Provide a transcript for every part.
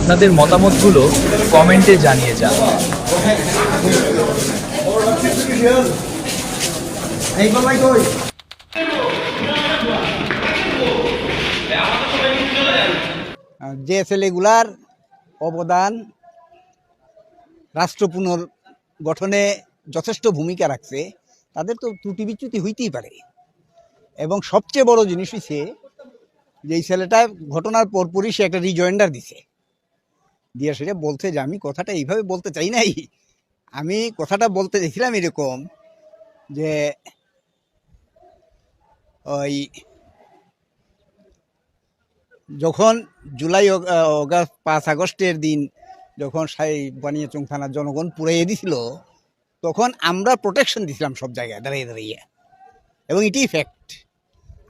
আপনাদের মতামতগুলো কমেন্টে জানিয়ে যান। যে ছেলেগুলার অবদান রাষ্ট্র পুনর্গঠনে যথেষ্ট ভূমিকা রাখছে তাদের তো ত্রুটি বিচ্যুতি হইতেই পারে। এবং সবচেয়ে বড় জিনিস হচ্ছে যে এই ছেলেটা ঘটনার পরপরই সে একটা রিজয়েন্ডার দিছে, দিয়ে সেটা বলছে যে আমি কথাটা এইভাবে বলতে চাই নাই, আমি কথাটা বলতে চাইছিলাম এরকম যে ওই যখন জুলাই অগাস্ট 5 আগস্টের দিন যখন বানিয়াচং থানার জনগণ পুড়াইয়ে দিছিল তখন আমরা প্রোটেকশন দিছিলাম সব জায়গায় দাঁড়িয়ে দাঁড়িয়ে, এবং এটাই ফ্যাক্ট।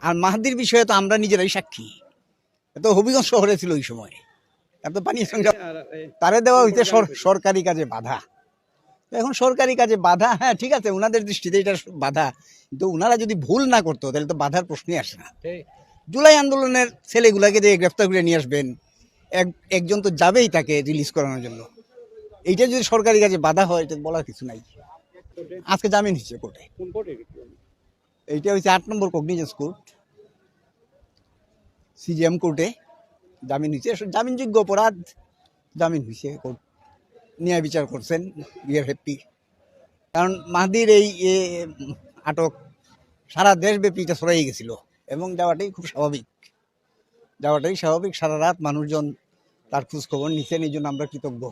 আর মাহাদির বিষয়ে তো আমরা নিজেরাই সাক্ষী, এত হবিগঞ্জ শহরে ছিল ওই সময়, এত বানিয়াচং তারে দেওয়া হইতে সরকারি কাজে বাধা। এখন সরকারি কাজে বাধা, হ্যাঁ ঠিক আছে, ওনাদের দৃষ্টিতে এটা বাধা, কিন্তু ওনারা যদি ভুল না করতো তাহলে তো বাধার প্রশ্নই আসে না। জুলাই আন্দোলনের ছেলেগুলাকে দিয়ে গ্রেফতার করে নিয়ে আসবেন, একজন তো যাবেই তাকে রিলিজ করানোর জন্য। এইটা যদি সরকারি কাজে বাধা হয় এটা বলার কিছু নাই। আজকে জামিন হচ্ছে কোর্টে, এইটা হচ্ছে 8 নম্বর কগনিজেন্স কোর্ট, সিজিএম কোর্টে জামিন হয়েছে, জামিনযোগ্য অপরাধ জামিন হয়েছে, কোর্ট ন্যায় বিচার করছেন, উই আর হ্যাপি। কারণ মাহাদির এই আটক সারা দেশব্যাপী এটা ছড়াই গেছিল, এবং যাওয়াটাই খুব স্বাভাবিক, সারা রাত মানুষজন তার খোঁজ খবর নিচ্ছেন, এই জন্য আমরা কৃতজ্ঞ।